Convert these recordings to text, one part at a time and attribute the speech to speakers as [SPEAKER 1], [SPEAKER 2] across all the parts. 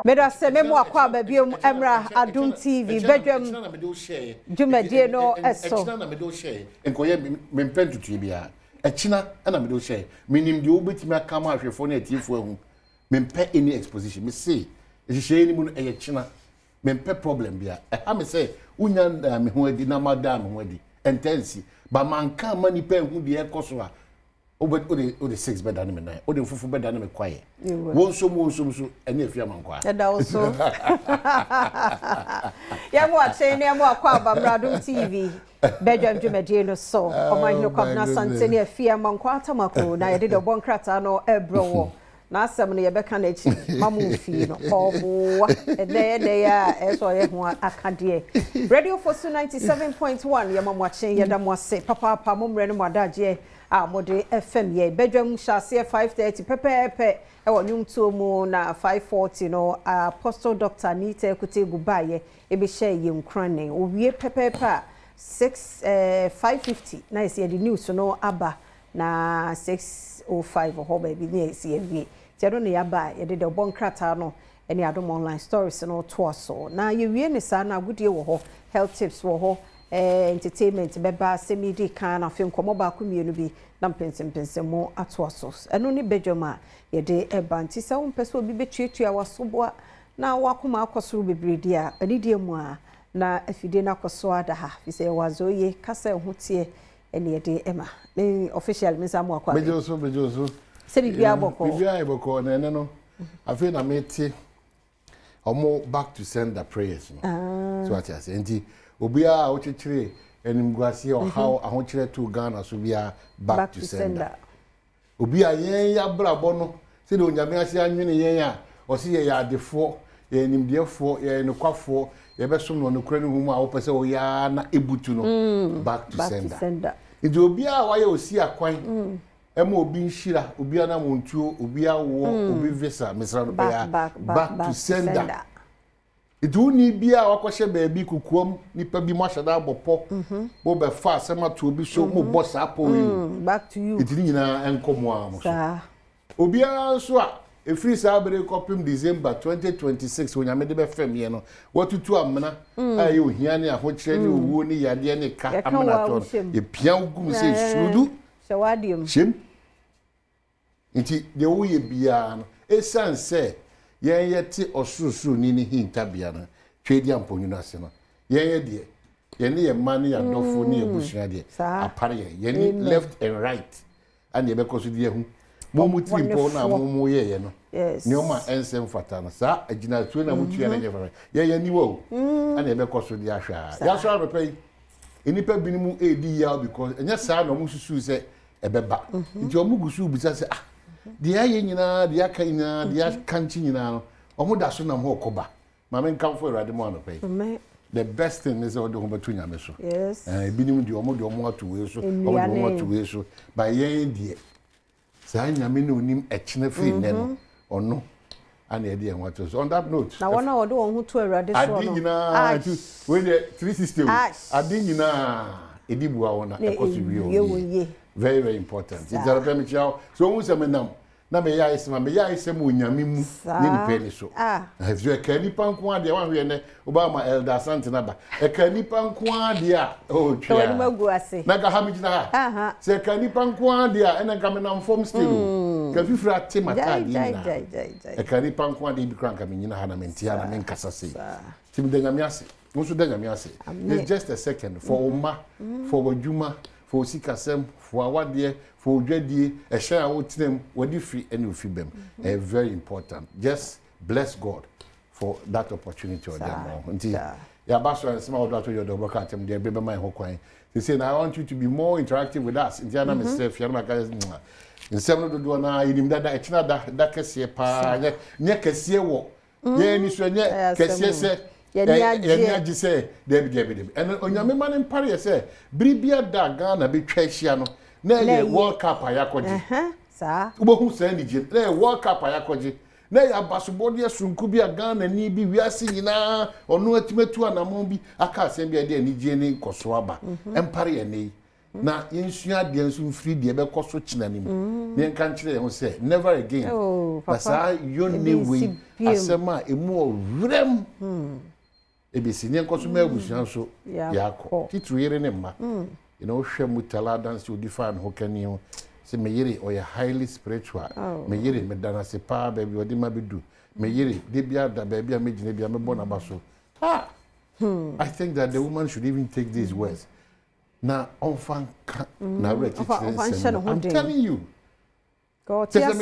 [SPEAKER 1] Meda se memo akwa ba biom Emra Adom TV bedwam
[SPEAKER 2] na me do share
[SPEAKER 1] dwumadie no eso
[SPEAKER 2] echina na me do share enkoye me mpentutu bia echina na me do share minim de obetimi aka ma ahwefo na atifo ahu me mpe any exposition me say ehihye ni mu no echina me mpe problem bia ha me say unya me ho adi na madam ho adi intensi ba manka mani pe hu de ekoso a ode 6 better than me 9 ode fufu better than me kwaye won so ene afia mankwa
[SPEAKER 1] eda also ya mo ache ne mo akwa Adom TV bedwam dwumadie no so omahino kwabna santene afia mankwa atamako na yede de bonkrata no ebrowo na asem no yebeka na echi mamu fie no obowa ede ya eso ye ho akade radio for 97.1 ya mamu ache yeda mo ase papa momre no madaje mode FM ye bedwam shase 5:30 pepepe e wonum to mu na 5:40 no Apostle Dr. Nita Ekute Gubaye e be share ye nkrane owie pepepe 5:50 na ese the news no aba na 6:05 ho ba bi na ese wie tiado ne yaba ye de bonkrata no ene Adom online stories no to so na ye wie ne sa na agudie wo ho health tips wo ho entertainment beba semidi kan afem komo ba ku mienu bi na mpensempense mo atoaso eno ni bedwama ye de ebanti sa wonpese obi betuatua wasoboa na wakoma akosoro bebredi a anidie mu a na afide na akoso ada ha fi se wazoye kasa ehutie ene ye de ema ne official mensa mo akwa
[SPEAKER 2] bejoso
[SPEAKER 1] se bibia
[SPEAKER 2] boko na ene no afi na meti omo back to sender prayers no so what I say enti obia ochechire enimguase o how ahochire to Ghana so bia back to sender obia yen ya brabo no se de onyame ase anwene yen a o se ye ya adefo ye nimdiefo ye nokwafo ye besom no nokra no hu a wo pese o ya na ebutu no back to sender ido obia wa ye osi akwan ema obi nhira obia na montuo obia wo obi visa misra no ya back to sender itu ni bia wakɔhye baabi kukuom nipa bi mahada abopo bo be fa sema to obi so mo boss apo
[SPEAKER 1] back to you
[SPEAKER 2] itu nyina enkomo am so obia so a efiri sa bere kopim December 2026 onyame de be fam ye no watutu amena aye ohia ne ahokyere ne owuo ne yade ne ka amena to ye pia ugum se sudu
[SPEAKER 1] shawadium
[SPEAKER 2] shim inti de wo ye bia no esanse yen yeti osusu ni ni hintabia na twedi amponyu ase no yen de yen ye man ya dofo ni ebusua de apare yen left and right and ye bekoso de hu momu timpo na momu ye no ni o ma ensem fata no sa agina tuo na mutua na je fara ye ni wo and ye bekoso de ahwa ya so arepai enipa binimu edi ya because enya sa na mususu se ebeba nti omugusu bisa se dia ye nyina dia ka nyina dia kanchi nyina no omo da so na mo okoba ma men kan for rade mo anopai the best thing is odo hobetu nyame so
[SPEAKER 1] yes
[SPEAKER 2] binim di omo atu we so omo atu we so ba yen die sa nyame no nim echine free ne no ono ana e die wato so on that note
[SPEAKER 1] na wona odo won hu to rade so no
[SPEAKER 2] adi nyina we the 360 adi nyina edibuwa wona ekoso wi very very important it's a very chao so won se menam na me ya isema me ya isema onyame mu ni peni so have you kanipa nko ade wan hwe ne obama elder santina ba kanipa nko ade a oh twa
[SPEAKER 1] ni magu ase
[SPEAKER 2] na ga ha mi gina ha se kanipa nko ade a ena ga me na form still ka fifra te mata di na kanipa nko ade bi kran ka me nyina ha na mentia na men kasa se tim de nyame ase wo so de nyame ase it's just a second for oma for wajuma for sikasem for awade for dwadie e share wo tinem wadi free any ofi bem very important just bless God for that opportunity or them until ya baso and small daughter your double cat them there be my ho kwan they say now I want you to be more interactive with us in Diana myself you make in seven do na yinim dada e china da kese pa nye kese wo ye ni so nye kese se yeni agise debi and onyame man pare say bribia da Ghana be twahia no na ye World Cup ayakoji
[SPEAKER 1] sa
[SPEAKER 2] ubohu say ni je na World Cup ayakoji na ya basobode asunku bi Ghana ni bi wiase nyina ono atimetu anamon bi aka asem bi de ni je ni koso aba empare ye nei na yensua de nso free de be koso chinanim ne nka nkyere ye ho say never again papa your name way asema emu owrem ebisi ne nkoso ma abusuan so yakọ titru yere ne mma you know hwemu tala dance odifan ho kani ho se me yere o highly spiritual me yere me dana se pa baby odi ma bedu me yere de bia da baby a me gine bia me bona baso I think that the woman should even take these words. Now, I'm telling you. God, still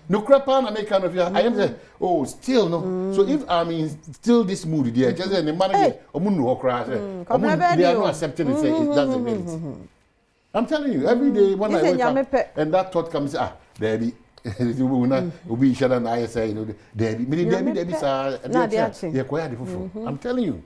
[SPEAKER 2] no crap on make kind of I am saying, oh, still no. So if I'm in still this mood, dear, just the man they are not accepting it, say that's the reality. I'm telling you, every day when I wake up and that thought comes, Daddy. Obi shada na say you know Debbie sir I'm telling you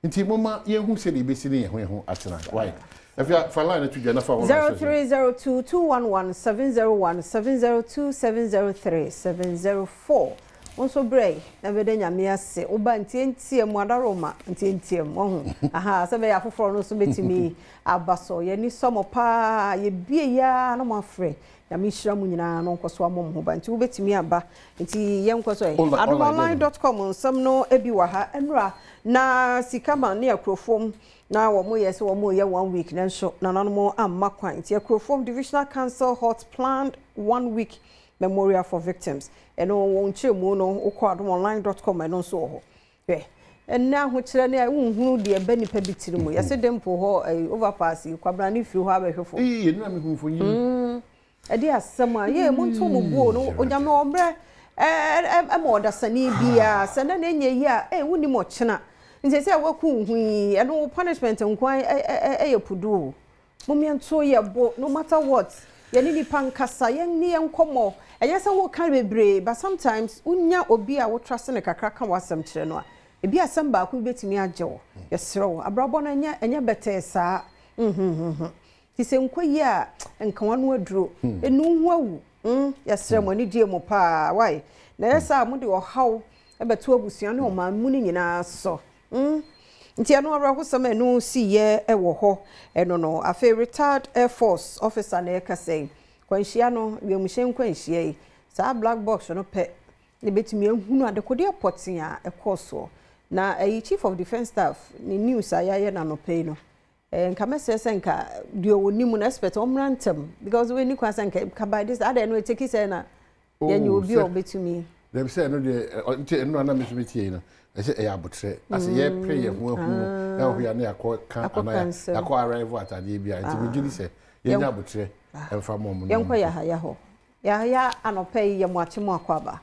[SPEAKER 2] nti mama ye hu se de be si ne ye hu atena why if you for line to jana for 0302211702703703 onso bray na be de nyame ase oba ntientie mu adaroma ntientie mu ho aha se be ya foforo no so betimi abaso ye ni somo pa ye bie ya no mafre ya mishira mu nyina no nkoso amom ho ba nti wo betimi aba nti ye nkoso adomonline.com nsam no ebi wa ha enra na sikama ne akrofom na wo mo yes wo mo ye 1 week na nso na nanomo amma kwan nti akrofom divisional council hot planned 1 week memorial for victims eno won chemu no ukọ adomonline.com eno so ho na ho kire ne unhunu de eba nipa bitiri mu yase Dimples ho overpass kwabra ne fi ho abehwefo na me hunfo yin
[SPEAKER 1] ade asema ye monto mo buo no onyame obre mo dasani bia sana na enye yi a wuni mo chena nse se waku hui eno punishment nkwan eyepudu momianto ye bo no matter what ye ni pankasa ye ni enkomo eyese wo kan bebre but sometimes unya obi a wo trust ne kakra kan wasam kire no a ebi asem ba ku betimi ajewo ye serewo abrabo na enya betesa ti se nkoyi a nkan no aduro enu hu awu ye seremo ni die mo pa why na yesa mo de ohaw ebeto abusuan ne o ma mu ni nyina so nti anu abrahosam enu si ye ewo ho eno no afa retired air force officer na ekase kwanhia no wiemhyen kwanhia yi sa black box no pe ne betumi ehunu adekode apotin a ekoso na chief of defense staff ni news ayaye na no pe no nka mesese nka dio wonimu na expert omrantem because we ni kwasa nka by this other no take say na yenye obi obetumi
[SPEAKER 2] dem say no de no na mesubeti no ese ya botre as ye pray ye hu na ho ya na yakọ kan na yakọ arrival at ade bia nti me gidi say ye nya botre emfa mom no
[SPEAKER 1] yenko ya ho ya anope ye mo achemo akwaba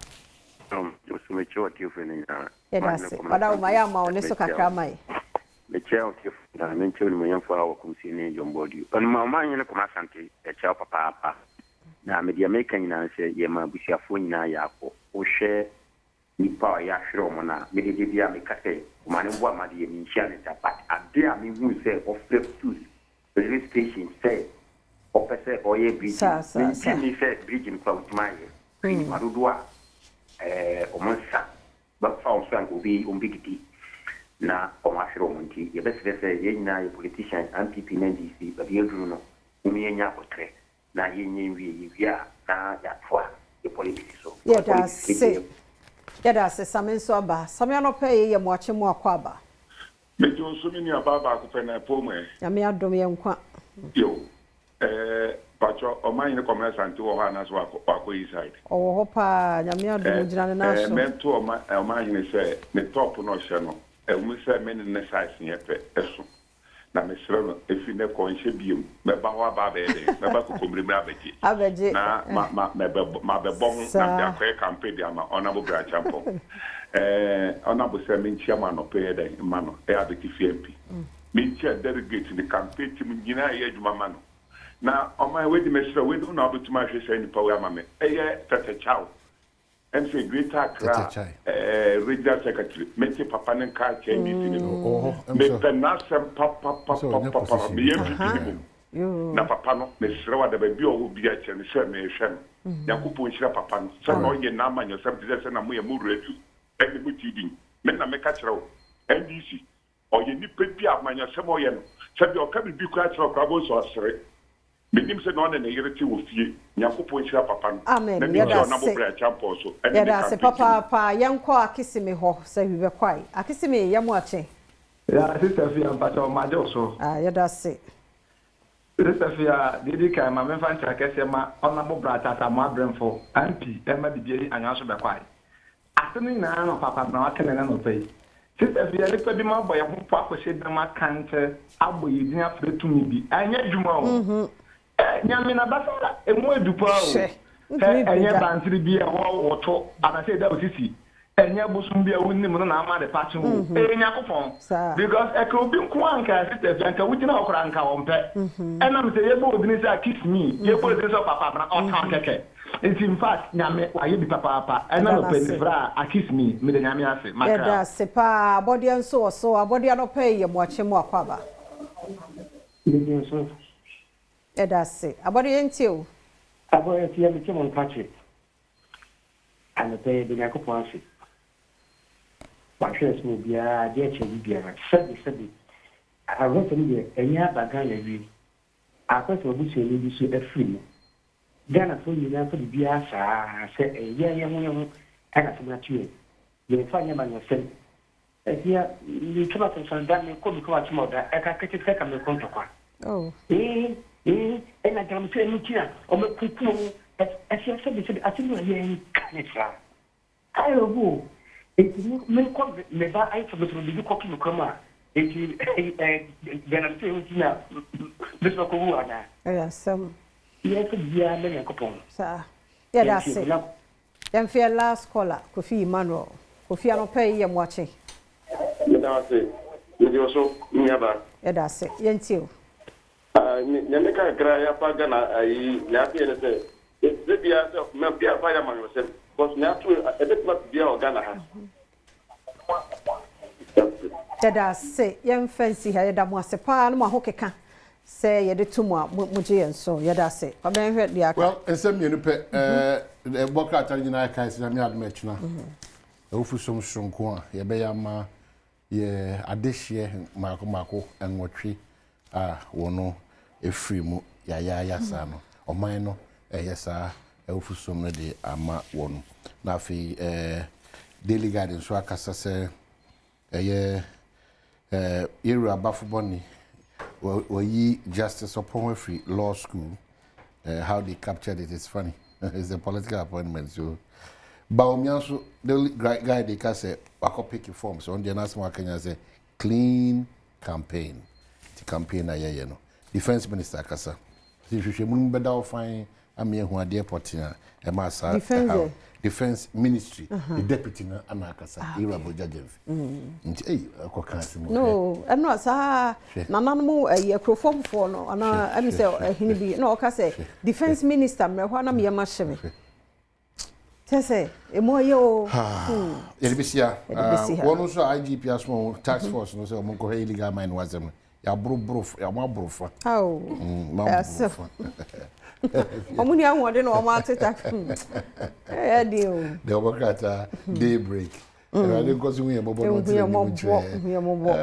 [SPEAKER 3] Josumechi wati ofene nya
[SPEAKER 1] ya dase wada o maya ma one so kakra mai
[SPEAKER 3] meche wati na menche ni menya fa wa kumsini jombodi on mama nyene kuma sante eche papa na media maker nyina se ye ma busiafo nyina yakọ o hwe nipa ya hwere mo na me de bia me kase kuma ne bo amade ye nhia ne tapat ade a me hu se of flexus police station say opese oye bridge ni se bridge ni kwa utmaye ni madudua omonsa ba fa on san ko bi on bigiti na o ma hwere mo nti ye bese se ye nyina ye politician MPP na DC ba bi eduru no umi enya potre na ye nyenwie ye na ya twa ye politics so
[SPEAKER 1] Yada se samenso aba same anope ye mo achemo akwaba
[SPEAKER 4] mejo so mini ababa ko pe na pomwe
[SPEAKER 1] ya me adom ye nkwa
[SPEAKER 4] yo pacho o man ni commerçant wo ha na so akọ inside
[SPEAKER 1] o ho pa ya me adom jira na so
[SPEAKER 4] mento o man ni se me top no hye no mu se me ne size ye pe eso na me sere no efi ne ko nhye biem me ba ho aba be de me ba ko komre me abeje na ma be bom na ya ko campaign dia ma ona bo bra champo ona bo se me nchia ma no pe de ma no e abeti FMP me nchia delegate ni campaign team nyina ye adwuma ma no na o ma we di me sere we do na obetuma hwe se ni power ma me ye tete chao MC Greater Accra regional secretary meti papa ne ka change ni no me penasem papa me ye na papa no me sere wa da ba bi o bi a che ne se me hwe no yakupo nshira papa no se no ye na amanyo se bi se na mo ye mu redu e me ti din me na me ka kire o NDC ɔyɛ nipa bi a manyasɛm ɔyɛ no sɛbi ɔka biribi kora kyerɛ ɔkora bɔ so ɔsere menim sɛ na ɔne ne yere te wɔ fie nyankopɔn nhyira papa no
[SPEAKER 1] amen
[SPEAKER 4] na mekyɛ ɔna bɔbrɛ akyɛmpɔ so
[SPEAKER 1] yɛda se papaapa yɛnkɔ akisime hɔ sɛ hwibɛkwae akisime yɛmo akyɛ
[SPEAKER 5] ya sister Fia mpacha ọmọdé so.
[SPEAKER 1] yɛda se
[SPEAKER 5] Sister Fia didi ka ma memfa nkyerɛ kɛseɛ ma ɔnabɔ bratata mo abrɛmfo ampi ɛma bibie anwa so bɛkwae ase no nyinaa no papa na wakene ne no pɛi Sister Fia nipa bi ma bɔ yɛ ho po akɔhyɛ dɛm akante abɔ yɛ din afrɛ tumi bi ɛnyɛ dwuma o nyame na basa emu edupa o ɛnyɛ bantiri bi ɛwɔ wɔto anase da osisi enye busum bia wonni mu na ama de pache mu enya kopon because e ka obi nko anka sister Fia nka wugina okra anka wompe enam se yebo odini say kiss me yebo odini say papa na o town keke in fact nyame waye bi papa enam no penifra a kiss me de nyame ase maka
[SPEAKER 1] yeda se pa abodi nso so abodi no pay ye mo ache mu akwaba yeda se abodi enti o
[SPEAKER 6] abodi enti me chemo nkache ana pay de nyakopon ase Patrice will be a dear Chabia, said, I wrote to me a year back. I thought of which you so a free. Then I told you now for the Bia, I said, a year young woman, and I said, you find your man yourself. Here, you come out and some damn could come out mother, I can't take a second contract.
[SPEAKER 1] Oh,
[SPEAKER 6] and I can say, look here, or make people, as you said, I think you're in Canada. I will go. Me ko me ba ai to betro bi ko ki kama eti gana se wuti na beso ko wu ana
[SPEAKER 1] sam
[SPEAKER 6] ye ko bia me yakopon
[SPEAKER 1] sa ya da se yan fi last caller Kofi Emmanuel Kofi ano pay ye mo ache
[SPEAKER 7] ya da se ye so nyaba
[SPEAKER 1] ya da se yan ti o
[SPEAKER 7] nyame ka kra ya pa gana ai na fi ne se e bia so me bia fa ya man yo se because now a bit not be organa ha.
[SPEAKER 1] Dada say young fancy ha yada mo asepa no ma hokeka say yede tumu a mugye enso yada say ba ben hwe dia ka
[SPEAKER 2] well ensem ye no pe boka atari nyina kai se na me adom achina ofu som sonko a ye be ya ma ye adehye mako enwotwe a wono efri mu ya sa no oman no yesa ofu som no de ama wono na fi daily garden so akasa se era abafoboni we justice upon free law school how they captured it is funny it's a political appointment so baomianso the guy they can say pick form so on the last one Kenya say clean campaign the campaign na no defense minister akasa if you mun better fine am here hu ade portia e ma sa defense ministry the deputy na anakasa era bojajev nti akokansi mo
[SPEAKER 1] no I'm not sa nananmu akrofom for no ana am say hini bi no oka say defense minister me ho na me ma hye tese emoye o
[SPEAKER 2] Elbisia wono so IGP asmo tax force no say mo ko illegal mine wazem ya bro ya ma brofa
[SPEAKER 1] oh omuni anwode no o ma teta deal
[SPEAKER 2] the workata daybreak I didn't go to bobo no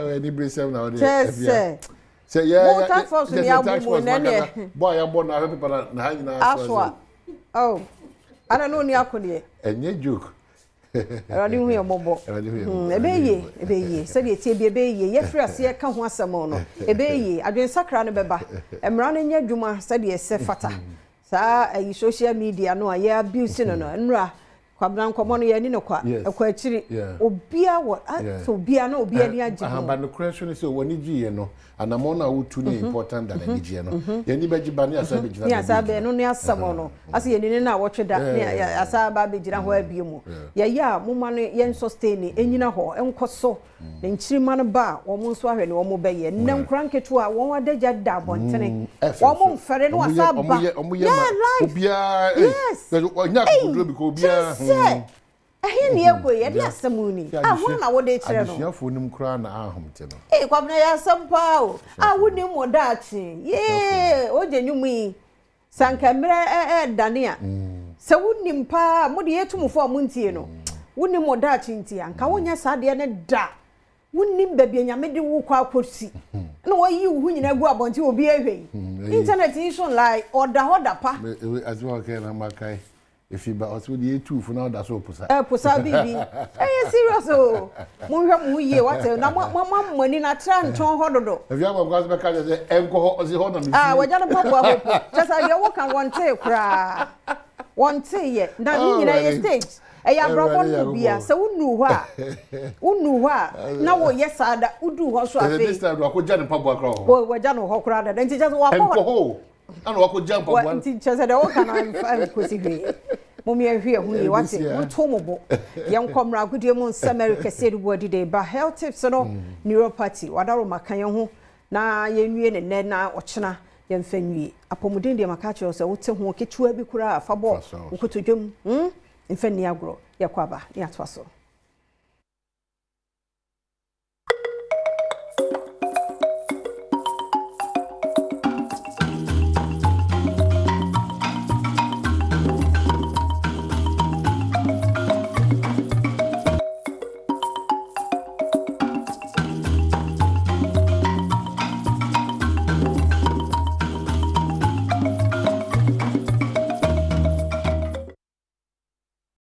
[SPEAKER 2] any brisem na say yeah
[SPEAKER 1] tax force ni abumu nene
[SPEAKER 2] boy ya born na people na ha nyina
[SPEAKER 1] so oh I don't know ni akode
[SPEAKER 2] enye joke
[SPEAKER 1] Radi hu ye mobo ebeye se de tie bi ebeye ye frɛ ase ka ho asɛm no ebeye adwen sakra no bɛba emra no nya dwuma se de se fata saa ayi social media no aye abuse no nra kwabran nkomo no ye ni no kwa ekwa akiri obia wo so obia na obia ni agi ho
[SPEAKER 2] aba no question is woni gi ye no anamo na wotu ni important than ani gi ye no ye ni baji ba ni asa be gina
[SPEAKER 1] ni asa be no ni asam no ase ye ni na wotweda ni asa ba be gina ho abie mu ye ya moma no ye sustain enyina ho enkoso na nchirima no ba wo mo nso ahwe ne wo mo be ye nne nkranketu a wo wadagya da bontene wo mo mfere no asa ba
[SPEAKER 2] obia nya kudro bi ko obia
[SPEAKER 1] ahe ne yego ye de asamuni ahụ na wo de kire no
[SPEAKER 2] afiafo nim kra na ahomte no
[SPEAKER 1] kwabna ya sampa o awuni modachi oje nyumi sankamre dania se wunim pa mo de yetumfo amuntie no wuni modachi ntia nka wonya sade ne da wunnim baby nyame de wo kwa akosi na wo yi wo nyina gu abonti obi ehwe internet issue like order pa
[SPEAKER 2] as well okay na makai if you but also the two for now that's all pusa
[SPEAKER 1] pusa bibi serious o mo hwe mo yie what na mama mani na tra nton hododo
[SPEAKER 2] if you have got be ka say enko ozi ho na mi
[SPEAKER 1] waja no papa hopo just I wo kan wonte kra wonte ye na ni nyina ye stage eya brabo no bia se wonu ho a na wo yesada udu ho so afi
[SPEAKER 2] this time wako ja no pabo akra ho
[SPEAKER 1] wo waja no ho kra da nti just wako
[SPEAKER 2] ho ana wako ja pabo
[SPEAKER 1] nti just da wo kan am kosi hwe momi ahwe hu ye wate wonto mobo yenkomra agudie mu America said body day ba health tips no neuropathy wadaro makan ho na yenwie ne na ochena yemfanwie apomuden de makache o se wote ho ketua bi kura afabo ukotodwam mfani agro yakwaba ya twaso